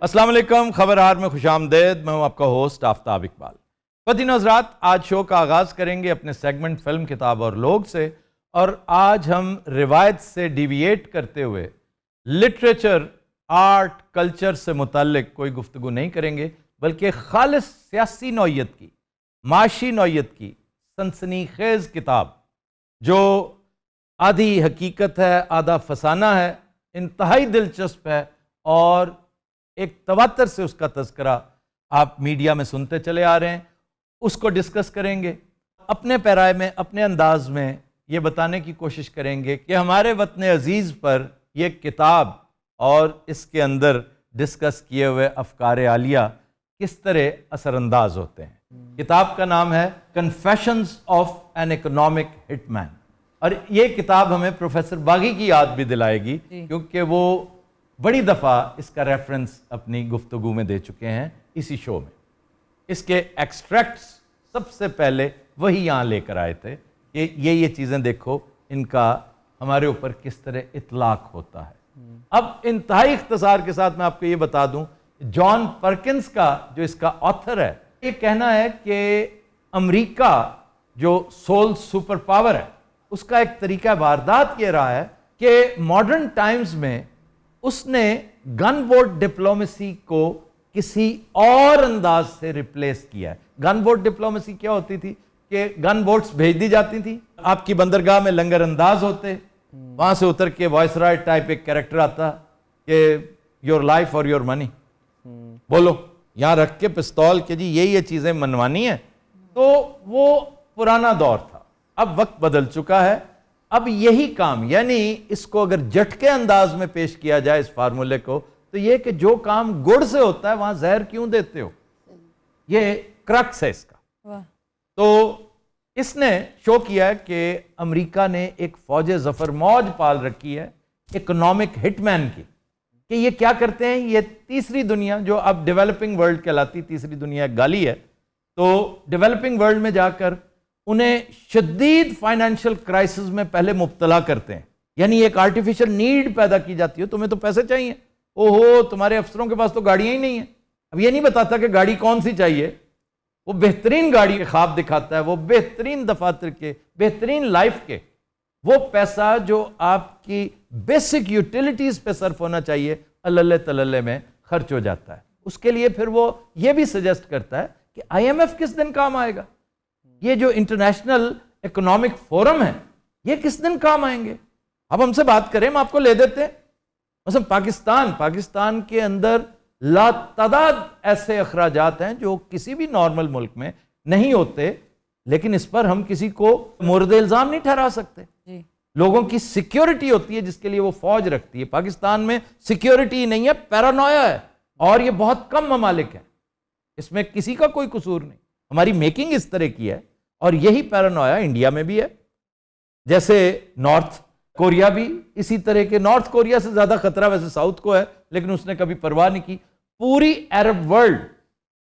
السلام علیکم، خبرہار میں خوش آمدید۔ میں ہوں آپ کا ہوسٹ آفتاب اقبال۔ خواتین و حضرات، آج شو کا آغاز کریں گے اپنے سیگمنٹ فلم، کتاب اور لوگ سے، اور آج ہم روایت سے ڈیویٹ کرتے ہوئے لٹریچر، آرٹ، کلچر سے متعلق کوئی گفتگو نہیں کریں گے، بلکہ خالص سیاسی نوعیت کی، معاشی نوعیت کی سنسنی خیز کتاب جو آدھی حقیقت ہے، آدھا فسانہ ہے، انتہائی دلچسپ ہے، اور ایک تواتر سے اس کا تذکرہ آپ میڈیا میں سنتے چلے آ رہے ہیں، اس کو ڈسکس کریں گے، اپنے پیرائے میں، اپنے انداز میں یہ بتانے کی کوشش کریں گے کہ ہمارے وطن عزیز پر یہ کتاب اور اس کے اندر ڈسکس کیے ہوئے افکار عالیہ کس طرح اثر انداز ہوتے ہیں۔ کتاب کا نام ہے کنفیشنز آف این اکنامک ہٹ مین، اور یہ کتاب ہمیں پروفیسر باغی کی یاد بھی دلائے گی، کیونکہ وہ بڑی دفعہ اس کا ریفرنس اپنی گفتگو میں دے چکے ہیں اسی شو میں۔ اس کے ایکسٹریکٹس سب سے پہلے وہی یہاں لے کر آئے تھے کہ یہ چیزیں دیکھو، ان کا ہمارے اوپر کس طرح اطلاق ہوتا ہے۔ اب انتہائی اختصار کے ساتھ میں آپ کو یہ بتا دوں، جان پرکنز کا جو اس کا آتھر ہے، یہ کہنا ہے کہ امریکہ جو سول سپر پاور ہے، اس کا ایک طریقہ واردات یہ رہا ہے کہ ماڈرن ٹائمز میں اس نے گن بورڈ ڈپلومیسی کو کسی اور انداز سے ریپلیس کیا ہے۔ گن بورڈ ڈپلومیسی کیا ہوتی تھی کہ گن بورڈز بھیج دی جاتی تھی، آپ کی بندرگاہ میں لنگر انداز ہوتے، وہاں سے اتر کے وائس رائے ٹائپ ایک کریکٹر آتا کہ یور لائف اور یور منی، بولو یہاں رکھ کے پستول کہ جی یہ چیزیں منوانی ہیں۔ تو وہ پرانا دور تھا، اب وقت بدل چکا ہے۔ اب یہی کام، یعنی اس کو اگر جھٹکے انداز میں پیش کیا جائے اس فارمولے کو، تو یہ کہ جو کام گڑ سے ہوتا ہے وہاں زہر کیوں دیتے ہو، یہ کرکس ہے اس کا۔ تو اس نے شو کیا ہے کہ امریکہ نے ایک فوج ظفر موج پال رکھی ہے اکنامک ہٹ مین کی، کہ یہ کیا کرتے ہیں، یہ تیسری دنیا جو اب ڈیولپنگ ورلڈ کہلاتی، تیسری دنیا ایک گالی ہے، تو ڈیولپنگ ورلڈ میں جا کر انہیں شدید فائنینشل کرائسس میں پہلے مبتلا کرتے ہیں، یعنی ایک آرٹیفیشل نیڈ پیدا کی جاتی ہے، تمہیں تو پیسے چاہیے، اوہو تمہارے افسروں کے پاس تو گاڑیاں ہی نہیں ہیں۔ اب یہ نہیں بتاتا کہ گاڑی کون سی چاہیے، وہ بہترین گاڑی کے خواب دکھاتا ہے، وہ بہترین دفاتر کے، بہترین لائف کے، وہ پیسہ جو آپ کی بیسک یوٹیلیٹیز پہ صرف ہونا چاہیے اللہ تللہ میں خرچ ہو جاتا ہے۔ اس کے لیے پھر وہ یہ بھی سجیسٹ کرتا ہے کہ آئی ایم ایف کس دن کام آئے گا، یہ جو انٹرنیشنل اکنامک فورم ہے یہ کس دن کام آئیں گے۔ اب ہم سے بات کریں، ہم آپ کو لے دیتے ہیں مثلا پاکستان کے اندر لا تعداد ایسے اخراجات ہیں جو کسی بھی نارمل ملک میں نہیں ہوتے، لیکن اس پر ہم کسی کو مورد الزام نہیں ٹھہرا سکتے۔ لوگوں کی سیکیورٹی ہوتی ہے جس کے لیے وہ فوج رکھتی ہے۔ پاکستان میں سیکیورٹی نہیں ہے، پیرانویا ہے، اور یہ بہت کم ممالک ہیں، اس میں کسی کا کوئی قصور نہیں، ہماری میکنگ اس طرح کی ہے، اور یہی پیرانویا انڈیا میں بھی ہے۔ جیسے نارتھ کوریا بھی اسی طرح کے، نارتھ کوریا سے زیادہ خطرہ ویسے ساؤتھ کو ہے، لیکن اس نے کبھی پرواہ نہیں کی۔ پوری عرب ورلڈ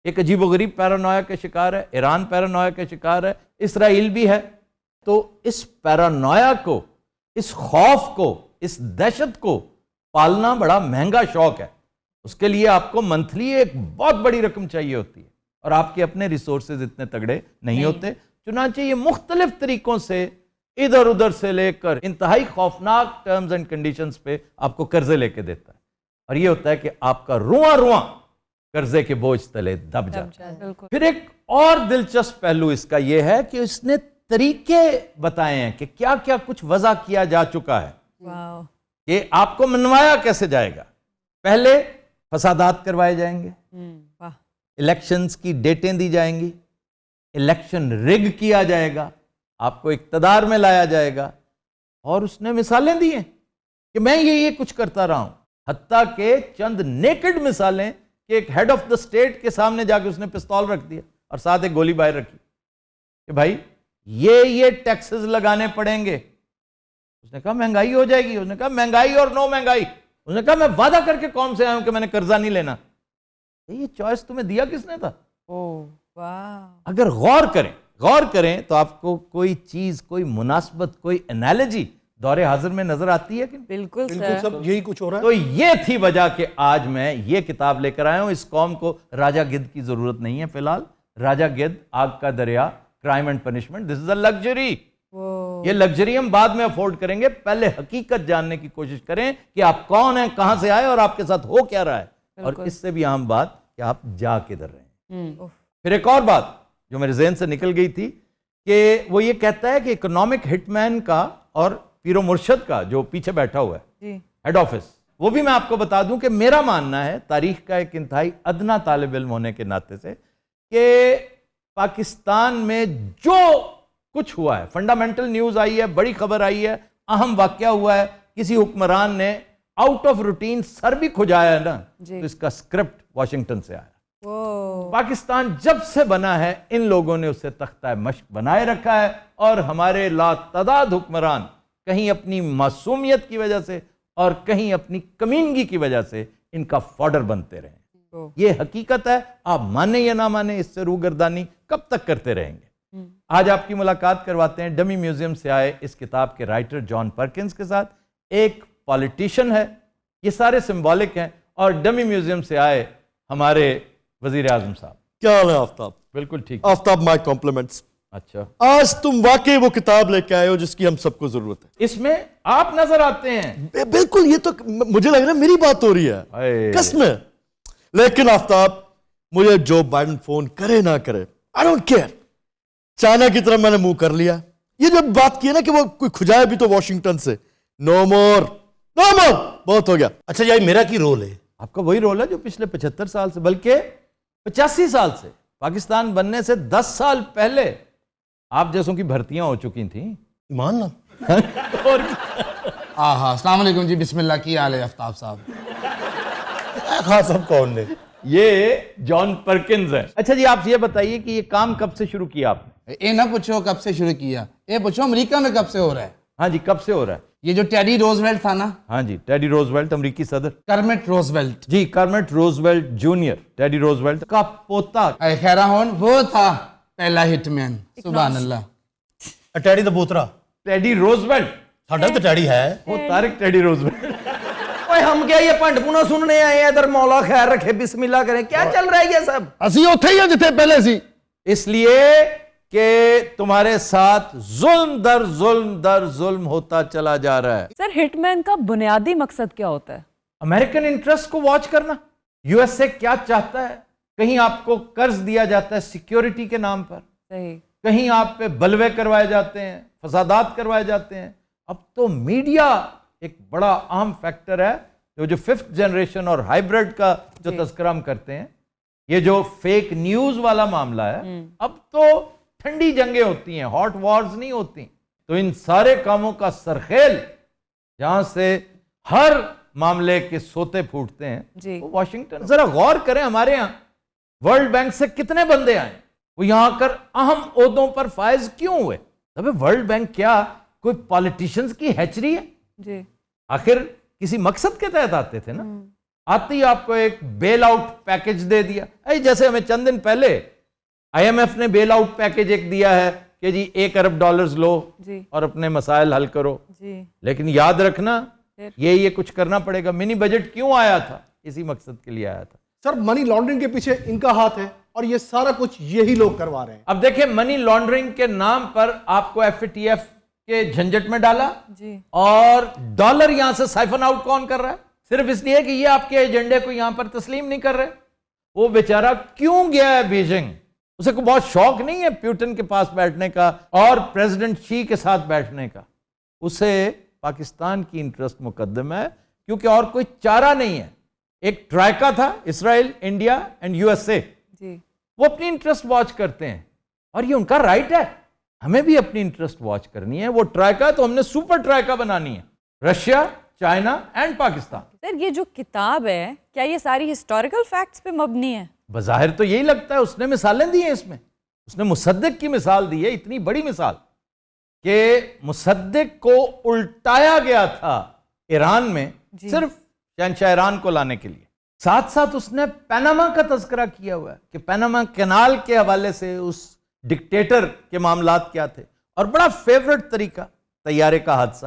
ایک عجیب و غریب پیرانویا کا شکار ہے، ایران پیرانویا کا شکار ہے، اسرائیل بھی ہے۔ تو اس پیرانویا کو، اس خوف کو، اس دہشت کو پالنا بڑا مہنگا شوق ہے۔ اس کے لیے آپ کو منتھلی ایک بہت بڑی رقم چاہیے ہوتی ہے، اور آپ کے اپنے ریسورسز اتنے تگڑے نہیں ہوتے، چنانچہ یہ مختلف طریقوں سے ادھر ادھر سے لے کر انتہائی خوفناک ٹرمز اینڈ کنڈیشنز پہ آپ کو قرضے لے کے دیتا ہے، اور یہ ہوتا ہے کہ آپ کا رواں رواں قرضے کے بوجھ تلے دب جاتا ہے۔ پھر ایک اور دلچسپ پہلو اس کا یہ ہے کہ اس نے طریقے بتائے ہیں کہ کیا کیا کچھ وضع کیا جا چکا ہے کہ آپ کو منوایا کیسے جائے گا۔ پہلے فسادات کروائے جائیں گے، الیکشنز کی ڈیٹیں دی جائیں گی، الیکشن رگ کیا جائے گا، آپ کو اقتدار میں لایا جائے گا، اور اس نے مثالیں دی ہیں کہ میں یہ کچھ کرتا رہا ہوں، حتیٰ کہ چند نیکڈ مثالیں کہ ایک ہیڈ آف دا اسٹیٹ کے سامنے جا کے اس نے پستول رکھ دیا اور ساتھ ایک گولی باہر رکھی کہ بھائی یہ ٹیکسز لگانے پڑیں گے۔ اس نے کہا مہنگائی ہو جائے گی، اس نے کہا مہنگائی اور نو مہنگائی، اس نے کہا میں وعدہ کر کے قوم سے آیا ہوں کہ میں نے قرضہ نہیں لینا۔ یہ چوائس تمہیں دیا کس نے تھا؟ اگر غور کریں تو آپ کو کوئی چیز، کوئی مناسبت، کوئی انالوجی دور حاضر میں نظر آتی ہے کہ بالکل سب یہی کچھ ہو رہا ہے. تو یہ تھی وجہ کہ آج میں یہ کتاب لے کر آیا ہوں. اس قوم کو راجہ گدھ کی ضرورت نہیں ہے فی الحال. راجہ گدھ، آگ کا دریا، crime and punishment, this is a luxury. یہ لگژری ہم بعد میں افورڈ کریں گے. پہلے حقیقت جاننے کی کوشش کریں کہ آپ کون ہیں، کہاں سے آئے اور آپ کے ساتھ ہو کیا رہا ہے. اور اس سے بھی اہم بات کہ آپ جا کدھر رہے ہیں. پھر ایک اور بات جو میرے ذہن سے نکل گئی تھی کہ وہ یہ کہتا ہے کہ اکنامک ہٹ مین کا اور پیر و مرشد کا جو پیچھے بیٹھا ہوا ہے ہیڈ آفس، وہ بھی میں آپ کو بتا دوں کہ میرا ماننا ہے تاریخ کا ایک انتہائی ادنا طالب علم ہونے کے ناطے سے کہ پاکستان میں جو کچھ ہوا ہے، فنڈامنٹل نیوز آئی ہے، بڑی خبر آئی ہے، اہم واقعہ ہوا ہے، کسی حکمران نے آؤٹ آف روٹین سر بھی کھجایا ہے نا، تو اس کا سکرپٹ واشنگٹن سے آیا. پاکستان جب سے بنا ہے ان لوگوں نے اسے تختہ مشق بنائے رکھا ہے اور ہمارے لاتعداد حکمران کہیں اپنی معصومیت کی وجہ سے اور کہیں اپنی کمینگی کی وجہ سے ان کا فوڈر بنتے رہے. یہ حقیقت ہے، آپ مانیں یا نہ مانیں، اس سے روگردانی کب تک کرتے رہیں گے. آج آپ کی ملاقات کرواتے ہیں ڈمی میوزیم سے آئے اس کتاب کے رائٹر جان پرکنز کے ساتھ. ایک پالیٹیشین ہے، یہ سارے سمبولک ہیں، اور ڈمی میوزیم سے آئے ہمارے وزیر اعظم صاحب. کیا حال ہے آفتاب؟ بالکل ٹھیک. آفتاب مائی کمپلیمنٹس. اچھا، آج تم واقعی وہ کتاب لے کے آئے ہو جس کی ہم سب کو ضرورت ہے. اس میں آپ نظر آتے ہیں. بالکل، یہ تو مجھے لگ رہا ہے میری بات ہو رہی ہے قسم ہے. لیکن آفتاب، مجھے جو بائیڈن فون کرے نہ کرے I don't care. چائنا کی طرف میں نے منہ کر لیا. یہ جو بات کی ہے نا کہ وہ کوئی کھجائے بھی تو واشنگٹن سے، نو مور بہت ہو گیا. اچھا یار، میرا کی رول ہے؟ آپ کا وہی رول ہے جو پچھلے 75 سال سے، بلکہ 85 سال سے، پاکستان بننے سے 10 سال پہلے آپ جیسوں کی بھرتیاں ہو چکی تھیں. ایمان نا. السلام علیکم جی. بسم اللہ. کی حال ہے آفتاب صاحب؟ خاص سب کون نے؟ یہ جان پرکنز ہے. اچھا جی، آپ یہ بتائیے کہ یہ کام کب سے شروع کیا آپ نے؟ اے نہ پوچھو کب سے شروع کیا، اے پوچھو امریکہ میں کب سے ہو رہا ہے. ہاں جی، کب سے ہو رہا ہے؟ یہ جو ٹیڈی روزویلٹ تھا نا. ہاں جی، ٹیڈی روزویلٹ، امریکی صدر. کرمٹ روزویلٹ. جی، کرمٹ روزویلٹ جونیئر، ٹیڈی روزویلٹ کا پوتا. اے خیرہ ہون، وہ تھا پہلا ہٹ مین. سبحان اللہ. ٹیڈی دا بوترا، ٹیڈی روزویلٹ. ساڈا تو ٹیڈی ہے. وہ طارق ٹیڈی روزویلٹ. اوے ہم کیا یہ پنڈ پونا سننے آئے ہیں؟ ادھر مولا خیر رکھے، بسم اللہ کریں. کیا چل رہا ہے یہ سب؟ اسی اوتھے ہی ہیں جتھے پہلے سی. اس لیے کہ تمہارے ساتھ ظلم در ظلم در ظلم ہوتا چلا جا رہا ہے. سر، ہٹ مین کا بنیادی مقصد کیا ہوتا ہے؟ امریکن انٹرسٹ کو واچ کرنا. یو ایس اے کیا چاہتا ہے؟ کہیں آپ کو قرض دیا جاتا ہے سیکیورٹی کے نام پر، صحیح. کہیں آپ پہ بلوے کروائے جاتے ہیں، فسادات کروائے جاتے ہیں. اب تو میڈیا ایک بڑا اہم فیکٹر ہے. جو 5th جنریشن اور ہائیبرڈ کا جو تذکرہ ہم کرتے ہیں، یہ جو فیک نیوز والا معاملہ ہے، اب تو ٹھنڈی جنگیں ہوتی ہیں، ہاٹ وارز نہیں ہوتی. تو ان سارے کاموں کا سرخیل جہاں سے ہر معاملے کے سوتے پھوٹتے ہیں، وہ واشنگٹن. ذرا غور کریں، ہمارے ہاں ورلڈ بینک سے کتنے بندے آئے، وہ یہاں آ کر اہم عہدوں پر فائز کیوں ہوئے؟ ابھی ورلڈ بینک کیا کوئی پالیٹیشنز کی ہیچری ہے؟ جی، آخر کسی مقصد کے تحت آتے تھے نا. آتے ہی آپ کو ایک بیل آؤٹ پیکج دے دیا. جیسے ہمیں چند دن پہلے آئی ایم ایف نے بیل آؤٹ پیکج ایک دیا ہے کہ جی $1 ارب لو اور اپنے مسائل حل کرو. لیکن یاد رکھنا یہ کچھ کرنا پڑے گا. منی بجٹ کیوں آیا تھا؟ اسی مقصد کے لیے آیا تھا. سر، منی لانڈرنگ کے پیچھے ان کا ہاتھ ہے اور یہ سارا کچھ یہی لوگ کروا رہے ہیں. اب دیکھیں، منی لانڈرنگ کے نام پر آپ کو FATF کے جھنجٹ میں ڈالا، اور ڈالر یہاں سے سائفن آؤٹ کون کر رہا ہے؟ صرف اس لیے کہ یہ آپ کے ایجنڈے کو یہاں پر تسلیم نہیں کر رہے. وہ بیچارہ کیوں گیا ہے بیجنگ؟ اسے کو بہت شوق نہیں ہے پیوٹن کے پاس بیٹھنے کا اور پریزیڈنٹ شی کے ساتھ بیٹھنے کا. اسے پاکستان کی انٹرسٹ مقدم ہے، کیونکہ اور کوئی چارہ نہیں ہے. ایک ٹرائکا تھا، اسرائیل، انڈیا اینڈ USA. وہ اپنی انٹرسٹ واچ کرتے ہیں اور یہ ان کا رائٹ ہے. ہمیں بھی اپنی انٹرسٹ واچ کرنی ہے. وہ ٹرائکا تو ہم نے سپر ٹرائکا بنانی ہے، رشیا، چائنا اینڈ پاکستان. سر، یہ جو کتاب ہے کیا یہ ساری ہسٹوریکل فیکٹس پہ مبنی ہے؟ بظاہر تو یہی لگتا ہے. اس نے مثالیں دی ہیں اس میں. اس نے مصدق کی مثال دی ہے، اتنی بڑی مثال کہ مصدق کو الٹایا گیا تھا ایران میں صرف شہنشاہ ایران کو لانے کے لیے. ساتھ ساتھ اس نے پیناما کا تذکرہ کیا ہوا ہے کہ پیناما کینال کے حوالے سے اس ڈکٹیٹر کے معاملات کیا تھے. اور بڑا فیورٹ طریقہ، طیارے کا حادثہ.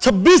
26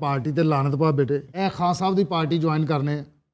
ਪਾਰਟੀ ਤੇ ਲਾਨਤ ਪਾ ਬੇਟੇ। ਇਹ ਖਾਨ ਸਾਹਿਬ ਦੀ ਪਾਰਟੀ ਜੁਆਇਨ ਕਰਨੇ ਆ।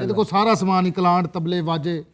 ਇਹਦੇ ਕੋਲ ਸਾਰਾ ਸਮਾਨ ਹੀ, ਕਲਾਂਟ ਤਬਲੇ ਵਾਜੇ।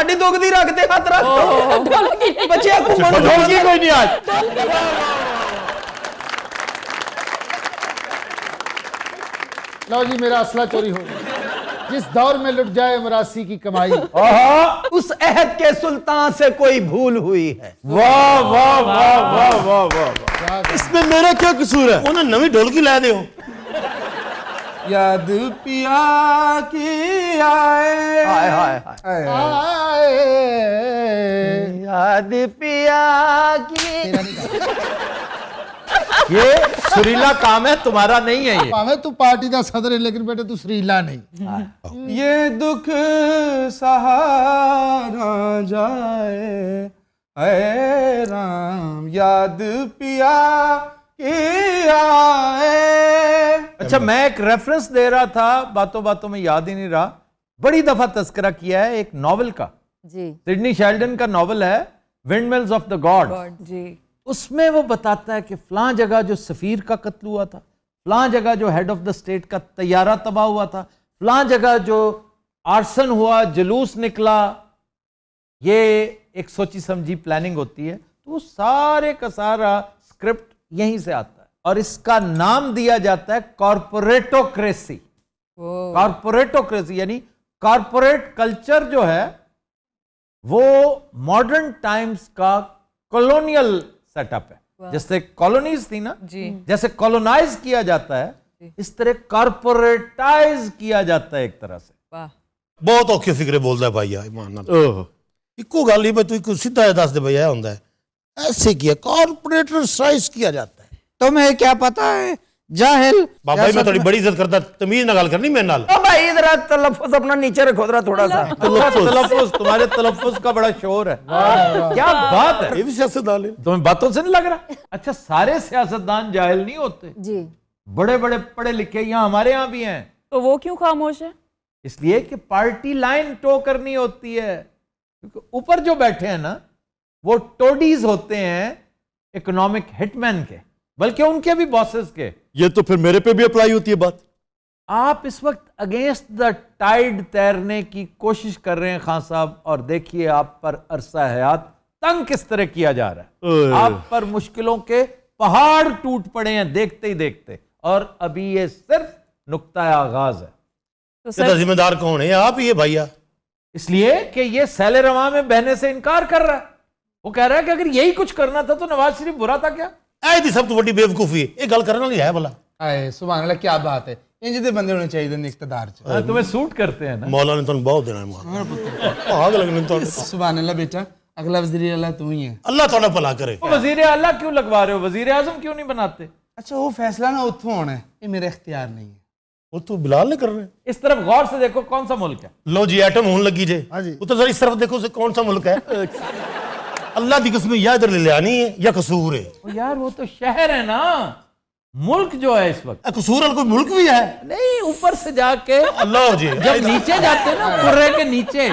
ہڈی دکھدی رکھ دے ہاتھ رکھ بچے گھومن ڈھولکی کوئی نہیں آج. لو جی میرا اسلحہ چوری ہو گیا. جس دور میں لٹ جائے مراسی کی کمائی. اس عہد کے سلطان سے کوئی بھول ہوئی ہے. واہ واہ واہ واہ واہ واہ. اس میں میرا کیا قصور ہے؟ انہیں نوی ڈھولکی لے دے ہو. یاد پیا کی آئے یاد پیا کی. یہ سریلا کام ہے تمہارا نہیں ہے یہ. پاوے تو پارٹی دا صدر ہے لیکن بیٹے تو سریلا نہیں. یہ دکھ سہارا جائے اے رام یاد پیا کی آئے. اچھا میں ایک ریفرنس دے رہا تھا, باتوں باتوں میں یاد ہی نہیں رہا. بڑی دفعہ تذکرہ کیا ہے ایک ناول کا, جی سڈنی شیلڈن کا ناول ہے ونڈ ملز آف دا گاڈ. جی اس میں وہ بتاتا ہے کہ فلاں جگہ جو سفیر کا قتل ہوا تھا, فلاں جگہ جو ہیڈ آف دا اسٹیٹ کا طیارہ تباہ ہوا تھا, فلاں جگہ جو آرسن ہوا, جلوس نکلا, یہ ایک سوچی سمجھی پلاننگ ہوتی ہے. تو وہ سارے کا سارا اسکرپٹ یہیں سے آتا ہے اور اس کا نام دیا جاتا ہے کارپوریٹوکریسی. کارپوریٹوکریسی یعنی کارپوریٹ کلچر جو ہے وہ ماڈرن ٹائمز کا کولونیل سیٹ اپ ہے. جیسے کالونیز تھی نا, جیسے کولونائز کیا جاتا ہے, اس طرح کارپوریٹائز کیا جاتا ہے ایک طرح سے. بہت اوکھے فکرے بولتا ہے بھائی ایمان نال. ایکو گل ہی تو ایک سیدھا دس دے بھائی ہوندا ہے ایسے کیا کارپوریٹر سائز کیا جاتا ہے. تمہیں کیا پتا ہے جاہل. بابا میں تھوڑی بڑی عزت کرتا, تمیز نہ گل کرنی میرے نال. بھائی ذرا تلفظ اپنا نیچے رکھو ذرا تھوڑا سا. تلفظ, تمہارے تلفظ کا بڑا شور ہے. کیا بات ہے, یہ بھی سیاستدان ہے. تمہیں باتوں سے نہیں لگ رہا؟ اچھا سارے سیاستدان جاہل نہیں ہوتے, جی بڑے بڑے پڑھے لکھے یہاں ہمارے یہاں بھی ہیں. تو وہ کیوں خاموش ہے؟ اس لیے کہ پارٹی لائن ٹو کرنی ہوتی ہے. کیونکہ اوپر جو بیٹھے ہیں نا وہ ٹوڈیز ہوتے ہیں اکنامک ہٹ مین کے, بلکہ ان کے بھی باسز کے. یہ تو پھر میرے پہ بھی اپلائی ہوتی ہے بات. آپ اس وقت اگینسٹ دا ٹائیڈ تیرنے کی کوشش کر رہے ہیں خان صاحب, اور دیکھیے آپ پر عرصہ حیات تنگ کس طرح کیا جا رہا ہے. آپ پر مشکلوں کے پہاڑ ٹوٹ پڑے ہیں دیکھتے ہی دیکھتے, اور ابھی یہ صرف نقطہ آغاز ہے. تو ذمہ دار کون ہے؟ آپ ہی ہے بھائیا. اس لیے کہ یہ سیل رواں میں بہنے سے انکار کر رہا ہے. وہ کہہ رہا ہے کہ اگر یہی کچھ کرنا تھا تو نواز شریف برا تھا کیا؟ اے دی سب تو بڑی بیوقوفی ہے, یہ گل کرنے والی ہے بھلا. اے سبحان اللہ کیا بات ہے. انج دے بندے ہونے چاہیے اقتدار چ. تمہیں سوٹ کرتے ہیں نا. مولا نے تمہیں بہت دینا ہے. آگ لگنے تو سبحان اللہ بیٹا, اگلا وزیر اعلیٰ تو ہی ہے. اللہ تعالیٰ بھلا کرے. وزیر اعلیٰ کیوں لگوا رہے ہو, وزیر اعظم کیوں نہیں بناتے؟ اچھا وہ فیصلہ نا اتھوں ہونا ہے, یہ میرا اختیار نہیں ہے. وہ تو بلال نہیں کر رہے. اس طرف غور سے دیکھو کون سا ملک ہے. لو جی ایٹم ہون لگی جے, وہ تو ذرا اس طرف دیکھو کون سا ملک ہے. اللہ دی قسم یا ادھر لے آنی ہے یا قصور ہے. یار وہ تو شہر ہے نا, ملک جو ہے اس وقت قصور کوئی ملک بھی ہے نہیں. اوپر سے جا کے اللہ جی جب نیچے جاتے نا کرے کے نیچے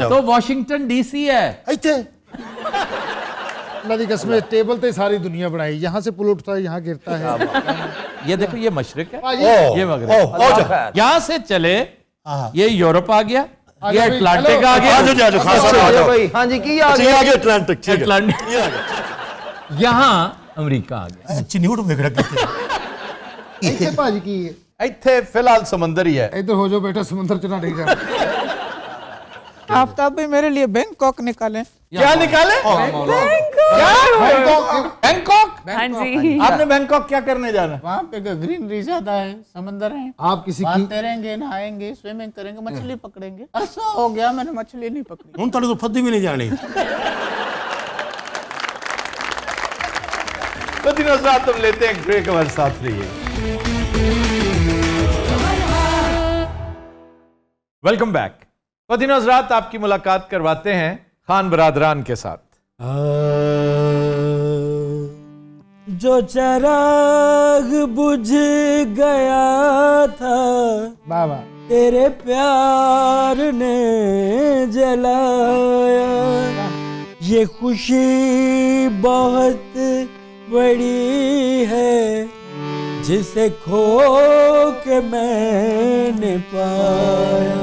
تو واشنگٹن ڈی سی ہے. ایتھے اللہ دی قسم ٹیبل تے ساری دنیا بنائی, یہاں سے پل اٹھتا ہے یہاں گرتا ہے. یہ دیکھو یہ مشرق ہے, یہ یہ مغرب. یہاں سے چلے یہ یورپ آ گیا, یہ اٹلانٹک آ گیا. ہاں جی کی آ یہ آگے اٹلانٹک. یہاں امریکہ آ گیا. چنیوٹ میں رکھتے ایتھے بھاجی کی ایتھے فی الحال سمندر ہی ہے. ادھر ہو جاؤ بیٹا, سمندر چنا نہیں جا. آفتاب بھی میرے لیے بینکاک نکالیں. کیا نکالے؟ بینکاک. ہاں جی آپ نے بینکاک کیا کرنے جانا؟ وہاں پہ گرینری زیادہ ہے, سمندر ہے, آپ کسی کی باندھتے رہیں گے, نہائیں گے, سوئمنگ کریں گے, مچھلی پکڑیں گے. عرصہ ہو گیا میں نے مچھلی نہیں پکڑی. ہوں تو پھدی بھی نہیں جانی. بدین حضرات ہم لیتے ہیں بریک, ہمارے ساتھ رہیے. Welcome back. بدین حضرات آپ کی ملاقات کرواتے ہیں خان برادران کے ساتھ. جو چراغ بجھ گیا تھا بابا تیرے پیار نے جلایا, یہ خوشی بہت بڑی ہے جسے کھو کے میں نے پایا.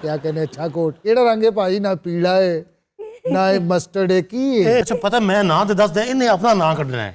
ਕਿਆ ਕਹਿੰਦੇ ਅੱਛਾ ਕੋਟ ਕਿਹੜਾ ਰੰਗ ਹੈ ਭਾਈ ਨਾ ਪੀਲਾ ਹੈ ਨਾ ਇਹ ਮਸਟਰਡ ਹੈ ਕੀ ਹੈ ਇਹ ਅੱਛਾ ਪਤਾ ਮੈਂ ਨਾਂ ਤੇ ਦੱਸਦਾ ਇਹਨੇ ਆਪਣਾ ਨਾਂ ਕੱਢਣਾ ਹੈ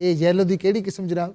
ਇਹ ਯੈਲੋ ਦੀ ਕਿਹੜੀ ਕਿਸਮ ਜਨਾਬ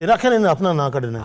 ਇਹ ਰੱਖਿਆ ਨੇ ਆਪਣਾ ਨਾਂ ਕੱਢਣਾ ਹੈ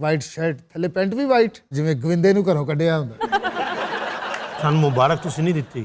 ਵਾਈਟ ਸ਼ਰਟ ਥੱਲੇ ਪੈਂਟ ਵੀ ਵਾਈਟ ਜਿਵੇਂ ਗਵਿੰਦੇ ਨੂੰ ਘਰੋਂ ਕੱਢਿਆ ਹੁੰਦਾ ਸਾਨੂੰ ਮੁਬਾਰਕ ਤੁਸੀਂ ਨਹੀਂ ਦਿੱਤੀ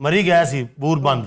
ਮਰੀ ਗਿਆ ਸੀ ਬੂਰ ਬੰਦ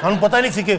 ਸਾਨੂੰ ਪਤਾ ਹੀ ਨਹੀਂ ਸੀ ਕਿ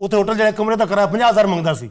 ਉੱਥੇ ਹੋਟਲ ਜਿਹੜਾ ਕਮਰੇ ਦਾ ਕਿਰਾਇਆ 50,000 ਮੰਗਦਾ ਸੀ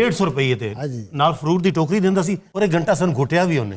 150 ਰੁਪਏ ਤੇ ਹਾਂਜੀ। ਨਾਲ ਫਰੂਟ ਦੀ ਟੋਕਰੀ ਦਿੰਦਾ ਸੀ ਔਰ ਇੱਕ ਘੰਟਾ ਸਾਨੂੰ ਘੁੱਟਿਆ ਵੀ ਉਹਨੇ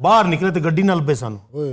ਬਾਹਰ ਨਿਕਲੇ ਤੇ ਗੱਡੀ ਨਾਲ ਲੱਭੇ ਸਾਨੂੰ ਓਏ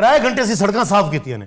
3 ਘੰਟੇ ਅਸੀਂ ਸੜਕਾਂ ਸਾਫ਼ ਕੀਤੀਆਂ ਨੇ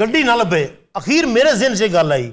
ਗੱਡੀ ਨਾ ਲੱਭੇ ਅਖੀਰ ਮੇਰੇ ਜ਼ਿਹਨ 'ਚ ਇਹ ਗੱਲ ਆਈ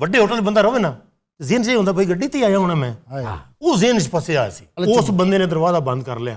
ਵੱਡੇ ਹੋਟਲ 'ਚ ਬੰਦਾ ਰਵੇ ਨਾ ਜ਼ਿਹਨ 'ਚ ਇਹ ਹੁੰਦਾ ਬਈ ਗੱਡੀ ਤੇ ਆਇਆ ਹੋਣਾ ਮੈਂ ਉਹ ਜ਼ਿਹਨ 'ਚ ਫਸਿਆ ਸੀ ਉਸ ਬੰਦੇ ਨੇ ਦਰਵਾਜ਼ਾ ਬੰਦ ਕਰ ਲਿਆ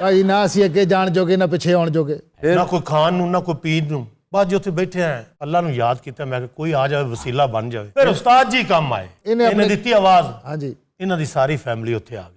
ਭਾਈ ਨਾ ਅਸੀਂ ਅੱਗੇ ਜਾਣ ਜੋਗੇ ਨਾ ਪਿੱਛੇ ਆਉਣ ਜੋਗੇ ਨਾ ਕੋਈ ਖਾਣ ਨੂੰ ਨਾ ਕੋਈ ਪੀਣ ਨੂੰ ਬਾਅਦ ਜੇ ਉੱਥੇ ਬੈਠੇ ਆ ਅੱਲਾ ਨੂੰ ਯਾਦ ਕੀਤਾ ਮੈਂ ਕਿ ਕੋਈ ਆ ਜਾਵੇ ਵਸੀਲਾ ਬਣ ਜਾਵੇ ਫਿਰ ਉਸਤਾਦ ਜੀ ਕੰਮ ਆਏ ਇਹਨੇ ਦਿੱਤੀ ਆਵਾਜ਼ ਹਾਂਜੀ ਇਹਨਾਂ ਦੀ ਸਾਰੀ ਫੈਮਿਲੀ ਉੱਥੇ ਆ ਗਈ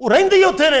ਉਹ ਰਹਿੰਦੇ ਹੀ ਉੱਥੇ ਨੇ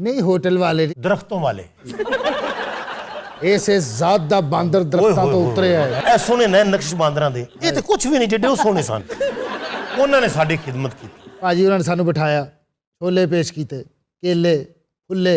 ਨਹੀਂ ਹੋਟਲ ਵਾਲੇ ਦਰਖਤੋਂ ਵਾਲੇ ਇਸੇ ਜ਼ਾਤ ਦਾ ਬਾਂਦਰ ਦਰਖਤਾਂ ਤੋਂ ਉਤਰਿਆ ਹੈ ਇਹ ਸੋਹਣੇ ਨੇ ਨਕਸ਼ ਬਾਂਦਰਾਂ ਦੇ ਇਹ ਤੇ ਕੁਝ ਵੀ ਨਹੀਂ ਜਿੱਡੇ ਉਹ ਸੋਹਣੇ ਸਨ ਉਹਨਾਂ ਨੇ ਸਾਡੀ ਖਿਦਮਤ ਕੀਤੀ ਭਾਜੀ ਉਹਨਾਂ ਨੇ ਸਾਨੂੰ ਬਿਠਾਇਆ ਛੋਲੇ ਪੇਸ਼ ਕੀਤੇ ਕੇਲੇ ਫੁੱਲੇ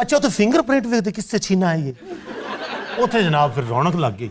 ਅੱਛਾ ਉੱਥੇ ਫਿੰਗਰਪ੍ਰਿੰਟ ਵੇਖਦੇ ਕਿਸ ਸੇ ਛੀਨਾ ਹੈ ਇਹ ਉੱਥੇ ਜਨਾਬ ਫਿਰ ਰੌਣਕ ਲੱਗ ਗਈ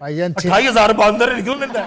ਭਾਈਜਾਨ 28000 ਬਾਂਦਰ ਨਿਕਲਣ ਦਿੰਦਾ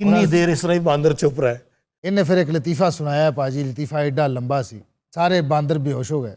ਕਿੰਨੀ ਦੇਰ ਇਸ ਤਰ੍ਹਾਂ ਹੀ ਬਾਂਦਰ ਚੁੱਪ ਰਿਹਾ ਇਹਨੇ ਫਿਰ ਇੱਕ ਲਤੀਫਾ ਸੁਣਾਇਆ ਭਾਜੀ ਲਤੀਫਾ ਐਡਾ ਲੰਬਾ ਸੀ ਸਾਰੇ ਬਾਂਦਰ ਬੇਹੋਸ਼ ਹੋ ਗਏ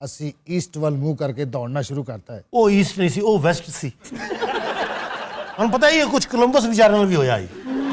ਅਸੀਂ ਈਸਟ ਵੱਲ ਮੂੰਹ ਕਰਕੇ ਦੌੜਨਾ ਸ਼ੁਰੂ ਕਰਤਾ ਹੈ ਉਹ ਈਸਟ ਨਹੀਂ ਸੀ ਉਹ ਵੈਸਟ ਸੀ ਹੁਣ ਪਤਾ ਹੀ ਹੈ ਕੁਝ ਕੋਲੰਬਸ ਵਿਚਾਰੇ ਨਾਲ ਵੀ ਹੋਇਆ ਹੈ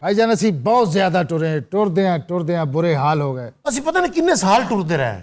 ਭਾਈਜਾਨ ਅਸੀਂ ਬਹੁਤ ਜ਼ਿਆਦਾ ਟੁਰੇ ਟੁਰਦੇ ਆ ਬੁਰੇ ਹਾਲ ਹੋ ਗਏ ਅਸੀਂ ਪਤਾ ਨਹੀਂ ਕਿੰਨੇ ਸਾਲ ਟੁਰਦੇ ਰਹੇ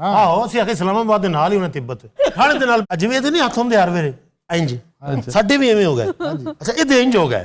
ਆਹੋ ਅਸੀਂ ਆਖੇ ਇਸਲਾਮਾਬਾਦ ਦੇ ਨਾਲ ਹੀ ਉਹਨੇ ਤਿੱਬਤ ਖਾਣੇ ਦੇ ਨਾਲ ਜਿਵੇਂ ਇਹਦੇ ਨਹੀਂ ਹੱਥ ਹੁੰਦੇ ਹਰ ਵੇਲੇ ਇੰਜ ਸਾਡੇ ਵੀ ਐਵੇਂ ਹੋ ਗਏ ਅੱਛਾ ਇਹਦੇ ਇੰਜ ਹੋ ਗਏ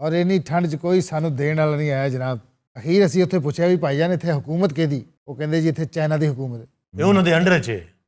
ਔਰ ਇੰਨੀ ਠੰਡ 'ਚ ਕੋਈ ਸਾਨੂੰ ਦੇਣ ਵਾਲਾ ਨਹੀਂ ਆਇਆ ਜਨਾਬ ਅਖੀਰ ਅਸੀਂ ਉੱਥੇ ਪੁੱਛਿਆ ਵੀ ਭਾਈਜਾਨ ਇੱਥੇ ਹਕੂਮਤ ਕਿਹਦੀ ਉਹ ਕਹਿੰਦੇ ਜੀ ਇੱਥੇ ਚਾਈਨਾ ਦੀ ਹਕੂਮਤ ਹੈ ਇਹ ਉਹਨਾਂ ਦੇ ਅੰਡਰ 'ਚ ਹੈ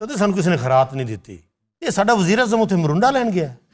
ਕਦੇ ਸਾਨੂੰ ਕਿਸੇ ਨੇ ਖਰਾਤ ਨਹੀਂ ਦਿੱਤੀ ਇਹ ਸਾਡਾ ਵਜ਼ੀਰ ਆਜ਼ਮ ਉੱਥੇ ਮਰੁੰਡਾ ਲੈਣ ਗਿਆ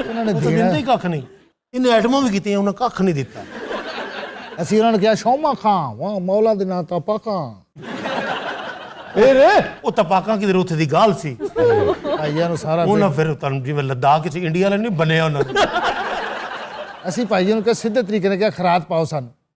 ਉਹਨਾਂ ਨੇ ਉਹ ਤਾਂ ਦੇਣਾ ਦਿੰਦੇ ਹੀ ਕੱਖ ਨਹੀਂ ਇਹਨੇ ਐਟਮਾਂ ਵੀ ਕੀਤੀਆਂ ਉਹਨਾਂ ਕੱਖ ਨਹੀਂ ਦਿੱਤਾ ਅਸੀਂ ਉਹਨਾਂ ਨੂੰ ਕਿਹਾ ਸ਼ੌਮਾ ਖਾਂ ਵਾਹ ਮੌਲਾ ਦੇ ਨਾਂ ਤਾਂ ਪਾਕਾਂ ਉਹ ਤਪਾਕਾਂ ਕਿਧਰ ਉੱਥੇ ਦੀ ਗਾਲ ਸੀ ਭਾਈਆਂ ਨੂੰ ਸਾਰਾ ਉਹਨਾਂ ਫਿਰ ਤੁਹਾਨੂੰ ਜਿਵੇਂ ਲੱਦਾਖ 'ਚ ਇੰਡੀਆ ਵਾਲੇ ਨਹੀਂ ਬਣਿਆ ਉਹਨਾਂ ਨੂੰ ਅਸੀਂ ਭਾਈਆਂ ਨੂੰ ਕਿਹਾ ਸਿੱਧੇ ਤਰੀਕੇ ਨਾਲ ਕਿਹਾ ਖਰਾਤ ਪਾਓ ਸਾਨੂੰ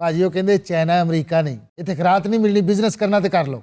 ਭਾਜੀ ਉਹ ਕਹਿੰਦੇ ਚਾਈਨਾ ਅਮਰੀਕਾ ਨਹੀਂ ਇੱਥੇ ਖਰਾਤ ਨਹੀਂ ਮਿਲਣੀ ਬਿਜ਼ਨਸ ਕਰਨਾ ਤੇ ਕਰ ਲਓ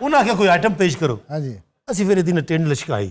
ਉਹਨਾਂ ਆਖਿਆ ਕੋਈ ਆਈਟਮ ਪੇਸ਼ ਕਰੋ ਹਾਂਜੀ ਅਸੀਂ ਫਿਰ ਇਹਦੀ ਨੇ ਟਿੰਡ ਲਸ਼ਕਾਈ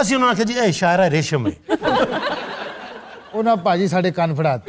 ਅਸੀਂ ਉਹਨਾਂ ਆਖਿਆ ਜੀ ਇਹ ਸ਼ਾਇਰਾ ਰੇਸ਼ਮ ਹੈ ਉਹਨਾਂ ਭਾਜੀ ਸਾਡੇ ਕੰਨ ਫੜਾਤ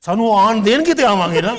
ਸਾਨੂੰ ਆਣ ਦੇਣਗੇ ਤੇ ਆਵਾਂਗੇ ਨਾ।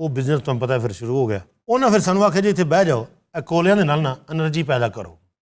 ਉਹ ਬਿਜ਼ਨਸ ਤੁਹਾਨੂੰ ਪਤਾ ਫਿਰ ਸ਼ੁਰੂ ਹੋ ਗਿਆ। ਉਹਨਾਂ ਫਿਰ ਸਾਨੂੰ ਆਖਿਆ ਜੀ ਇੱਥੇ ਬਹਿ ਜਾਓ, ਇਹ ਕੋਲਿਆਂ ਦੇ ਨਾਲ ਨਾ એનર્ਜੀ ਪੈਦਾ ਕਰੋ।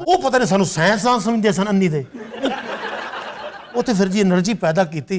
ਉਹ ਪਤਾ ਨਹੀਂ ਸਾਨੂੰ ਸਾਇੰਸਦਾਨ ਸਮਝਦੇ ਸਨ ਅੰਨੀ ਦੇ। ਉੱਥੇ ਫਿਰ ਜੀ એનર્ਜੀ ਪੈਦਾ ਕੀਤੀ।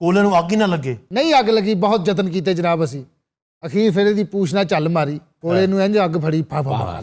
ਕੋਲੇ ਨੂੰ ਅੱਗ ਹੀ ਨਾ ਲੱਗੇ। ਨਹੀਂ ਅੱਗ ਲੱਗੀ, ਬਹੁਤ ਯਤਨ ਕੀਤੇ ਜਨਾਬ ਅਸੀਂ। ਅਖੀਰ ਫਿਰ ਇਹਦੀ ਪੂਛ ਨਾਲ ਝੱਲ ਮਾਰੀ, ਕੋਲੇ ਨੂੰ ਇੰਝ ਅੱਗ ਫੜੀ, ਫਾ ਫਾ।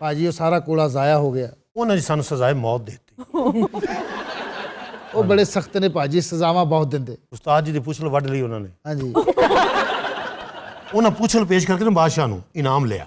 ਭਾਜੀ ਉਹ ਸਾਰਾ ਕੋਲਾ ਜ਼ਾਇਆ ਹੋ ਗਿਆ। ਉਹਨਾਂ ਜੀ ਸਾਨੂੰ ਸਜ਼ਾਏ ਮੌਤ ਦੇ ਦਿੱਤੀ। ਉਹ ਬੜੇ ਸਖਤ ਨੇ ਭਾਜੀ, ਸਜ਼ਾਵਾਂ ਬਹੁਤ ਦਿੰਦੇ। ਉਸਤਾਦ ਜੀ ਦੀ ਪੁੱਛਲ ਵੱਢ ਲਈ ਉਹਨਾਂ ਨੇ। ਹਾਂਜੀ ਉਹਨਾਂ ਪੁੱਛਲ ਪੇਸ਼ ਕਰਕੇ ਨਾ ਬਾਦਸ਼ਾਹ ਨੂੰ ਇਨਾਮ ਲਿਆ।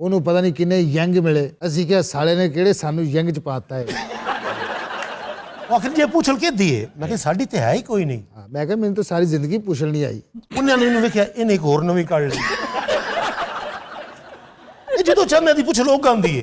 ਉਹਨੂੰ ਪਤਾ ਨਹੀਂ ਕਿੰਨੇ ਯੰਗ ਮਿਲੇ। ਅਸੀਂ ਕਿਹਾ ਸਾਲੇ ਨੇ ਕਿਹੜੇ ਸਾਨੂੰ ਯੰਗ ਚ ਪਾਤਾ ਹੈ। ਉਹ ਆਖਰ ਜੇ ਪੁੱਛਲ ਕਿ ਦੀਏ, ਮੈਂ ਕਿਹਾ ਸਾਡੀ ਤੇ ਹੈ ਹੀ ਕੋਈ ਨਹੀਂ। ਹਾਂ, ਮੈਂ ਕਿਹਾ ਮੈਨੂੰ ਤਾਂ ਸਾਰੀ ਜ਼ਿੰਦਗੀ ਪੁੱਛਲ ਨਹੀਂ ਆਈ। ਉਹਨਾਂ ਨੇ ਇਹਨੂੰ ਵੇਖਿਆ, ਇਹਨੇ ਇੱਕ ਹੋਰ ਨਵੀਂ ਕੱਢ ਲਈ। ਇਹ ਜਦੋਂ ਚਾਹੁੰਦੇ ਦੀ ਪੁੱਛਲ ਉਹ ਗਾਉਂਦੀ ਹੈ।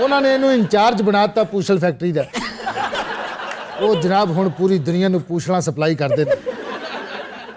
ਉਹਨਾਂ ਨੇ ਇਹਨੂੰ ਇੰਚਾਰਜ ਬਣਾਤਾ ਪੁੱਛਲ ਫੈਕਟਰੀ ਦਾ। ਉਹ ਜਨਾਬ ਹੁਣ ਪੂਰੀ ਦੁਨੀਆ ਨੂੰ ਪੁੱਛਲਾਂ ਸਪਲਾਈ ਕਰਦੇ ਨੇ।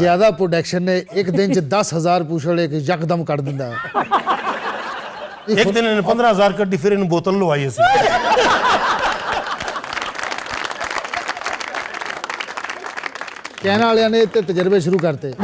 ਜ਼ਿਆਦਾ ਪ੍ਰੋਡਕਸ਼ਨ ਨੇ, ਇੱਕ ਦਿਨ ਚ 10,000 ਪੁੱਛਲ ਇੱਕ ਯਕਦਮ ਕੱਢ ਦਿੰਦਾ। ਇੱਕ ਦਿਨ ਇਹਨੇ 15,000 ਕੱਢੀ, ਫਿਰ ਇਹਨੂੰ ਬੋਤਲ ਲਵਾਈ ਅਸੀਂ। ਕਹਿਣ ਵਾਲਿਆਂ ਨੇ ਤੇ ਤਜਰਬੇ ਸ਼ੁਰੂ ਕਰਤੇ।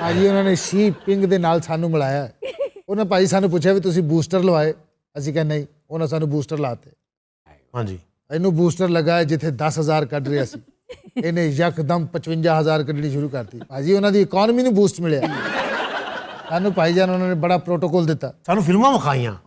ਭਾਜੀ ਉਹਨਾਂ ਨੇ ਸ਼ੀਪਿੰਗ ਦੇ ਨਾਲ ਸਾਨੂੰ ਮਿਲਾਇਆ। ਉਹਨਾਂ ਭਾਜੀ ਸਾਨੂੰ ਪੁੱਛਿਆ ਵੀ ਤੁਸੀਂ ਬੂਸਟਰ ਲਵਾਏ, ਅਸੀਂ ਕਿਹਾ ਨਹੀਂ। ਉਹਨਾਂ ਸਾਨੂੰ ਬੂਸਟਰ ਲਾਤੇ। ਹਾਂਜੀ, ਇਹਨੂੰ ਬੂਸਟਰ ਲਗਾਇਆ ਜਿੱਥੇ 10,000 ਕੱਢ ਰਿਹਾ ਸੀ, ਇਹਨੇ ਯਕਦਮ 55,000 ਕੱਢਣੀ ਸ਼ੁਰੂ ਕਰਤੀ। ਭਾਜੀ ਉਹਨਾਂ ਦੀ ਇਕਨੋਮੀ ਨੂੰ ਬੂਸਟ ਮਿਲਿਆ। ਸਾਨੂੰ ਭਾਈਜਾਨ ਉਹਨਾਂ ਨੇ ਬੜਾ ਪ੍ਰੋਟੋਕੋਲ ਦਿੱਤਾ। ਸਾਨੂੰ ਫਿਲਮਾਂ ਵਿਖਾਈਆਂ।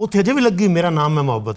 ਉੱਥੇ ਅਜੇ ਵੀ ਲੱਗੀ ਮੇਰਾ ਨਾਮ ਹੈ ਮੁਹੱਬਤ।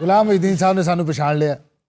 ਗੁਲਾਮ ਮਹੀਦੀਨ ਸਾਹਿਬ ਨੇ ਸਾਨੂੰ ਪਛਾਣ ਲਿਆ।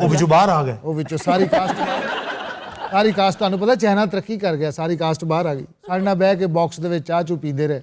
ਉਹ ਵਿੱਚੋਂ ਬਾਹਰ ਆ ਗਏ। ਉਹ ਵਿੱਚੋਂ ਸਾਰੀ ਕਾਸਟ ਤੁਹਾਨੂੰ ਪਤਾ ਚਾਈਨਾ ਤਰੱਕੀ ਕਰ ਗਿਆ, ਸਾਰੀ ਕਾਸਟ ਬਾਹਰ ਆ ਗਈ। ਸਾਡੇ ਨਾਲ ਬਹਿ ਕੇ ਬਾਕਸ ਦੇ ਵਿੱਚ ਚਾਹ ਚੂ ਪੀਂਦੇ ਰਹੇ।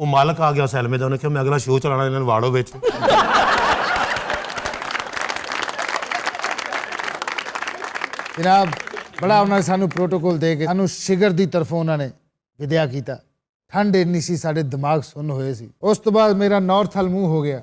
ਉਹ ਮਾਲਕ ਆ ਗਿਆ ਸੈਲਮੇ ਦਾ, ਉਹਨੇ ਕਿਹਾ ਮੈਂ ਅਗਲਾ ਸ਼ੋਅ ਚਲਾਣਾ, ਇਹਨਾਂ ਨੂੰ ਵਾੜੋ ਵਿੱਚ। ਜਨਾਬ ਬੜਾ ਉਹਨਾਂ ਨੇ ਸਾਨੂੰ ਪ੍ਰੋਟੋਕੋਲ ਦੇ ਕੇ ਸਾਨੂੰ ਸ਼ਿਗਰ ਦੀ ਤਰਫੋਂ ਉਹਨਾਂ ਨੇ ਵਿਦਿਆ ਕੀਤਾ। ਠੰਡ ਇੰਨੀ ਸੀ, ਸਾਡੇ ਦਿਮਾਗ ਸੁੰਨ ਹੋਏ ਸੀ। ਉਸ ਤੋਂ ਬਾਅਦ ਮੇਰਾ ਨਾਰਥ ਹਲ ਮੂੰਹ ਹੋ ਗਿਆ।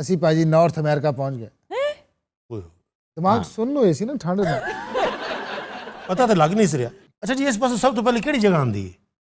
ਅਸੀਂ ਭਾਜੀ ਨਾਰਥ ਅਮਰੀਕਾ ਪਹੁੰਚ ਗਏ। ਓਏ, ਦਿਮਾਗ ਸੁੰਨ ਹੋਏ ਸੀ ਨਾ ਠੰਡ ਨਾਲ। ਪਤਾ ਤਾਂ ਲੱਗ ਨਹੀਂ ਸੀ ਰਿਹਾ। ਅੱਛਾ ਜੀ, ਇਸ ਪਾਸੇ ਸਭ ਤੋਂ ਪਹਿਲੇ ਕਿਹੜੀ ਜਗ੍ਹਾ ਆਉਂਦੀ ਹੈ?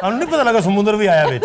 ਸਾਨੂੰ ਨਹੀਂ ਪਤਾ ਲੱਗਾ ਸਮੁੰਦਰ ਵੀ ਆਇਆ ਵਿੱਚ।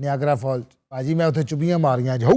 Niagara fall. ਭਾਜੀ ਮੈਂ ਉੱਥੇ ਚੁੱਭੀਆਂ ਮਾਰੀਆਂ ਜਾਉ।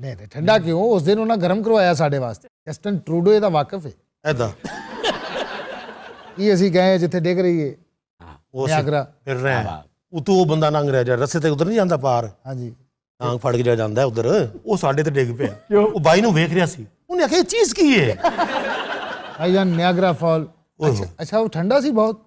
ਨਹੀਂ ਨਹੀਂ ਠੰਡਾ ਕਿਉਂ, ਉਸ ਦਿਨ ਉਹਨਾਂ ਗਰਮ ਕਰਵਾਇਆ ਸਾਡੇ ਵਾਸਤੇ। ਜਸਟਨ ਟਰੂਡੋ ਇਹਦਾ ਵਾਕਿਫ ਹੈ। ਐਦਾਂ ਕੀ ਅਸੀਂ ਗਏ ਜਿੱਥੇ ਡਿੱਗ ਰਹੀ ਹੈ ਉਹ ਨਿਆਗਰਾ। ਫਿਰ ਰਹੇ ਉਤੋਂ ਉਹ ਬੰਦਾ ਲੰਘ ਰਿਹਾ, ਜਾਂ ਰਸਤੇ ਤੇ ਉਧਰ ਨਹੀਂ ਜਾਂਦਾ ਪਾਰ, ਹਾਂਜੀ ਟਾਂਗ ਫੜ ਕੇ ਜਾ ਜਾਂਦਾ ਉਧਰ, ਉਹ ਸਾਡੇ ਤੇ ਡਿੱਗ ਪਿਆ। ਉਹ ਬਾਈ ਨੂੰ ਵੇਖ ਰਿਹਾ ਸੀ, ਉਹਨੇ ਆਖਿਆ ਇਹ ਚੀਜ਼ ਕੀ ਹੈ? Bhaijaan Niagara fall. ਅੱਛਾ ਉਹ ਠੰਡਾ ਸੀ ਬਹੁਤ।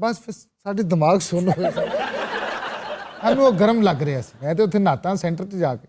ਬਸ ਫਿਰ ਸਾਡੇ ਦਿਮਾਗ ਸੁੰਨ ਹੋਏ ਸੀ। ਸਾਨੂੰ ਉਹ ਗਰਮ ਲੱਗ ਰਿਹਾ ਸੀ। ਮੈਂ ਤੇ ਉੱਥੇ ਨਹਾਤਾ ਸੈਂਟਰ 'ਚ ਜਾ ਕੇ।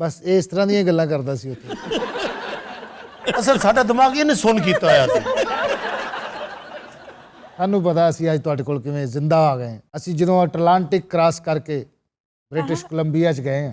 ਬਸ ਇਹ ਇਸ ਤਰ੍ਹਾਂ ਦੀਆਂ ਗੱਲਾਂ ਕਰਦਾ ਸੀ ਉੱਥੇ। ਅਸਲ ਸਾਡਾ ਦਿਮਾਗ ਇਹਨੇ ਸੁਣ ਕੀਤਾ ਹੋਇਆ ਸੀ। ਸਾਨੂੰ ਪਤਾ ਅਸੀਂ ਅੱਜ ਤੁਹਾਡੇ ਕੋਲ ਕਿਵੇਂ ਜ਼ਿੰਦਾ ਆ ਗਏ ਹਾਂ। ਅਸੀਂ ਜਦੋਂ ਅਟਲਾਂਟਿਕ ਕ੍ਰਾਸ ਕਰਕੇ ਬ੍ਰਿਟਿਸ਼ ਕੋਲੰਬੀਆ 'ਚ ਗਏ ਹਾਂ।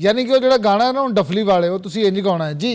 ਯਾਨੀ ਕਿ ਉਹ ਜਿਹੜਾ ਗਾਣਾ ਹੈ ਨਾ ਉਹ ਡਫਲੀ ਵਾਲੇ ਉਹ ਤੁਸੀਂ ਇੰਜ ਗਾਉਣਾ ਹੈ ਜੀ.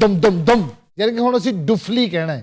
ਦਮ ਦਮ ਦਮ ਯਾਨੀ ਕਿ ਹੁਣ ਅਸੀਂ ਡੁਫਲੀ ਕਹਿਣਾ ਹੈ.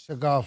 ਸ਼ਗਾਫ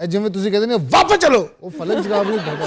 ਇਹ ਜਿਵੇਂ ਤੁਸੀਂ ਕਹਿੰਦੇ ਨੇ ਵਾਪਸ ਚਲੋ, ਉਹ ਫਲਕ ਸ਼ਗਾਫ ਨਹੀਂ ਹੁੰਦਾ.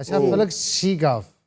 ਅੱਛਾ ਫਲਕ ਸ਼ੀਗਾਫ.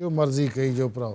ਜੋ ਮਰਜ਼ੀ ਕਹੀ ਜੋ ਭਰਾਓ.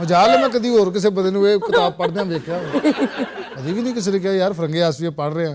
ਮਜਾਲ ਹੈ ਮੈਂ ਕਦੀ ਹੋਰ ਕਿਸੇ ਬੰਦੇ ਨੂੰ ਇਹ ਕਿਤਾਬ ਪੜ੍ਹਦਿਆਂ ਵੇਖਿਆ ਕਦੀ ਵੀ ਨਹੀਂ ਕਿਸੇ ਨੇ ਕਿਹਾ ਯਾਰ ਫਰੰਗੇ ਆਸਵੀਏ ਪੜ੍ਹ ਰਹੇ ਆ.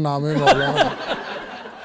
ਨਾਮੇ ਮੌਲਾ.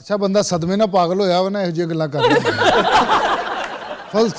ਅੱਛਾ ਬੰਦਾ ਸਦਮੇ ਨਾਲ ਪਾਗਲ ਹੋਇਆ ਵਾ ਨਾ ਇਹੋ ਜਿਹੀਆਂ ਗੱਲਾਂ ਕਰਦਾ. ਫਲਸ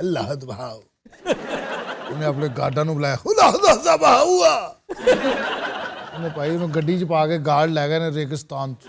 ਅੱਲਾਹ ਦਬਾਓ. ਉਹਨੇ ਆਪਣੇ ਗਾਰਡਾਂ ਨੂੰ ਬੁਲਾਇਆ ਖੁਦਾ ਦਾ ਜ਼ਬਾ ਹੁਆ. ਉਹਨੇ ਭਾਈ ਉਹਨੂੰ ਗੱਡੀ 'ਚ ਪਾ ਕੇ ਗਾਰਡ ਲੈ ਗਏ ਨੇ ਰੇਗਿਸਤਾਨ 'ਚ.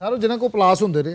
ਸਾਰੇ ਜਿਹਨਾਂ ਕੋਲ ਪਲਾਸ ਹੁੰਦੇ ਨੇ.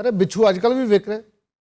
ਅਰੇ ਬਿੱਛੂ ਅੱਜ ਕੱਲ ਵੀ ਵਿਕ ਰਹੇ.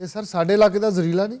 ਇਹ ਸਰ ਸਾਡੇ ਇਲਾਕੇ ਦਾ ਜ਼ਰੀਲਾ ਨਹੀਂ.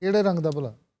ਕਿਹੜੇ ਰੰਗ ਦਾ ਭਲਾ?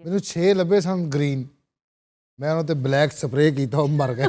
ਮੈਨੂੰ 6 ਲੱਭੇ ਸਨ ਗ੍ਰੀਨ. ਮੈਂ ਉਹਨਾਂ ਤੇ ਬਲੈਕ ਸਪਰੇਅ ਕੀਤਾ, ਉਹ ਮਰ ਗਏ.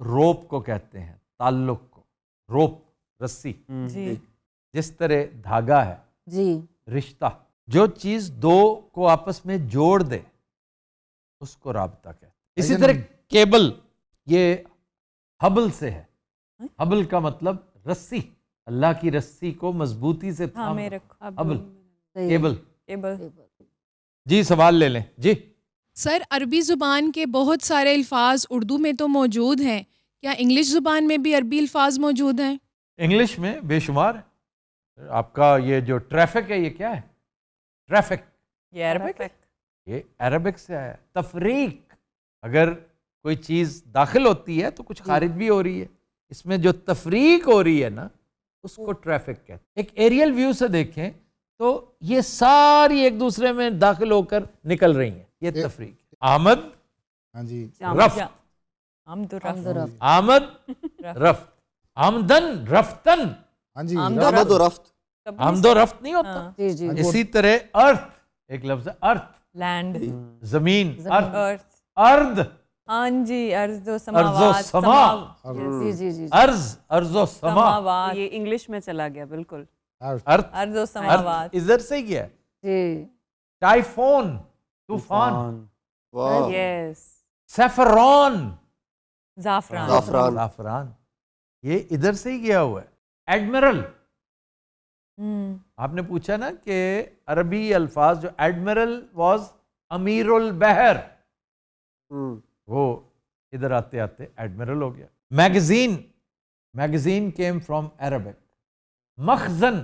روپ کو کہتے ہیں, تعلق کو. روپ رسی, جی جس طرح دھاگا ہے جی رشتہ, جو چیز دو کو آپس میں جوڑ دے اس کو رابطہ کہتے ہیں. اسی طرح کیبل, یہ حبل سے ہے. حبل کا مطلب رسی, اللہ کی رسی کو مضبوطی سے ہاں تھام. میرے حبل صحیح. کیبل. کیبل. جی سوال لے لیں. جی سر عربی زبان کے بہت سارے الفاظ اردو میں تو موجود ہیں, کیا انگلش زبان میں بھی عربی الفاظ موجود ہیں؟ انگلش میں بے شمار ہے. آپ کا یہ جو ٹریفک ہے یہ کیا ہے؟ ٹریفک یہ عربک ہے. یہ عربک سے آیا ہے. تفریق, اگر کوئی چیز داخل ہوتی ہے تو کچھ خارج بھی ہو رہی ہے, اس میں جو تفریق ہو رہی ہے نا اس کو ٹریفک کہتے ہیں. ایک ایریل ویو سے دیکھیں تو یہ ساری ایک دوسرے میں داخل ہو کر نکل رہی ہیں, یہ تفریق. آمد ہاں جی رفت, آمد و حمد و رفت. رفت. آمد رفت, آمدن رفتن. ہاں جی آمد آمد و رفت. آمد و رفت نہیں ہوتا. ہاں. جی جی اسی طرح ارتھ, ایک لفظ ہے ارتھ, لینڈ. زمین. ارتھ, ارتھ. ارض, ہاں جی ارض و ارض و سماوات. سما, جی جی جی ارض, ارض و سما. سماوات. یہ انگلش میں چلا گیا بالکل. ارتھ, ارض و سماوات. ادھر سے کیا ہے؟ جی ٹائفون, طوفان. واہ. یس. سیفرون, زعفران. زعفران. زعفران, یہ ادھر سے ہی گیا ہوا ہے. ایڈمرل, آپ نے پوچھا نا کہ عربی الفاظ جو ایڈمرل واز امیر البحر, وہ ادھر آتے آتے ایڈمرل ہو گیا. Magazine, magazine came from Arabic. مخزن,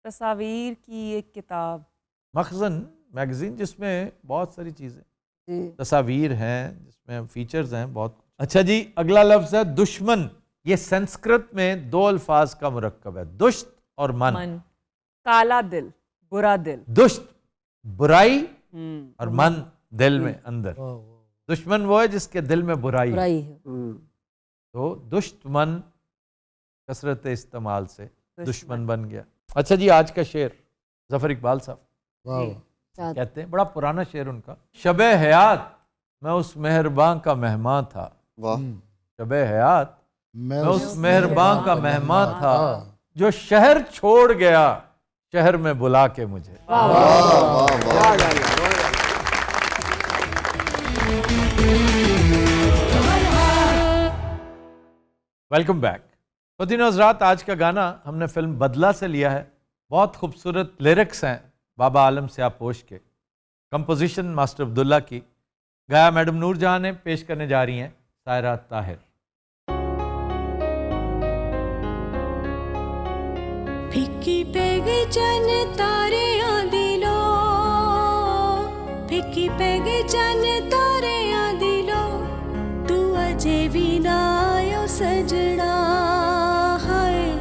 تصاویر کی ایک کتاب. مخزن میگزین جس میں بہت ساری چیزیں, جی تصاویر ہیں, جس میں فیچرز ہیں بہت. اچھا جی اگلا لفظ ہے دشمن. یہ سنسکرت میں دو الفاظ کا مرکب ہے, دشت اور من. کالا دل, برا دل. دشت برائی اور من دل میں اندر. دشمن وہ ہے جس کے دل میں برائی ہے. برائی ہے. تو دشت من کثرت استعمال سے دشمن بن گیا. اچھا جی آج کا شعر ظفر اقبال صاحب واہ کہتے ہیں, بڑا پرانا شعر ان کا. شب حیات میں اس مہرباں کا مہمان تھا. واہ. شب حیات میں اس مہرباں کا مہمان تھا, جو شہر چھوڑ گیا شہر میں بلا کے مجھے. Welcome back. خواتین و حضرات, آج کا گانا ہم نے فلم بدلہ سے لیا ہے. بہت خوبصورت لیرکس ہیں بابا عالم سیاہ پوش کے, کمپوزیشن ماسٹر عبداللہ کی, گایا میڈم نور جہاں نے, پیش کرنے جا رہی ہیں سائرہ طاہر. پھکی پہ گئی چن تارے دلو, پھکی پہ گئی چن تارے دلو, تو اجے بھی نہ آیو سجڑا, ہائے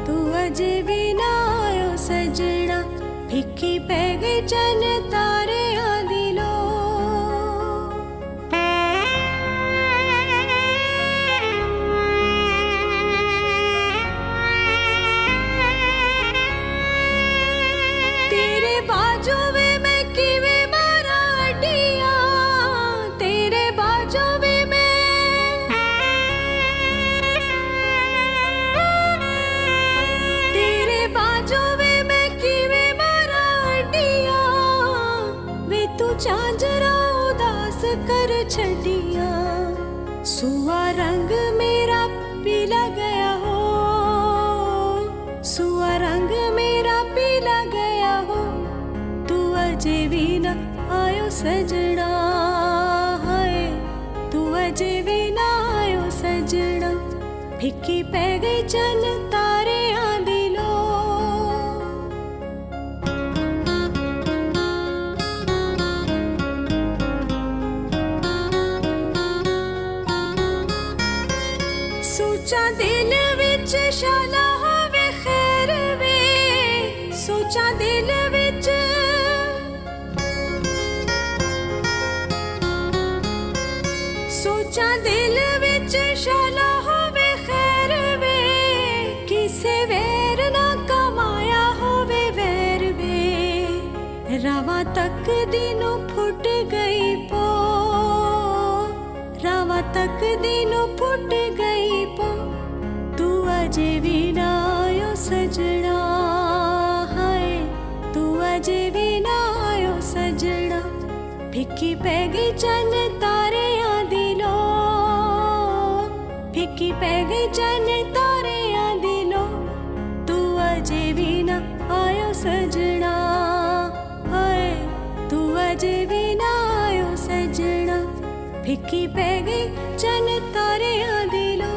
تو اجے بھی نہ آیو سجڑا. پھکی پہ گئی چن تارے دلو. تیرے باجو میں کیویں مارا اڈیاں, تیرے باجو میں تیرے باجو میں کیویں مارا اڈیاں, وے تو چانجرا اداس کر چھڈیاں. سوا رنگ میرا پیلا گیا ہو, سوا رنگ میرا پیلا گیا ہو, تو اجے بھی نہ آیو سجڑا, ہائے تو اجے بھی نہ آیو سجڑا. پھکی پہ گئی چن تارے دلو. سوچا دل وچ شالا ہووے خیر وے, سوچا دل وچ سوچا دل وچ شالا ہووے خیر وے, کسے ویر نہ کمایا ہووے ویر وے. رواں تک دینوں پھٹ گئی پو, ਰਾਵਾਂ ਤੱਕ ਦੀ ਨੂੰ ਫੁੱਟ ਗਈ ਪੋ ਤੂੰ ਅਜੇ ਵੀ ਨਾ ਆਇਓ ਸਜਣਾ ਹਾਏ ਤੂੰ ਅਜੇ ਵੀ ਨਾ ਆਇਓ ਸਜਣਾ ਫਿੱਕੀ ਪੈ ਗਈ ਚੰਨ ਤਾਰਿਆਂ ਦੀ ਲੋ ਫਿੱਕੀ ਪੈ ਗਈ ਚੰਨ ਤਾਰਿਆਂ ਦੀ ਲੋ ਤੂੰ ਅਜੇ ਵੀ ਨਾ ਆਇਓ ਸਜਣਾ ਹਾਏ ਤੂੰ ਅਜੇ ਵੀ ਨਾ ਆਇਓ ਸਜਣਾ ਫਿੱਕੀ ਪੈ ਗਈ ਚੰਨ ਤਾਰਿਆਂ ਦੀ ਲੋ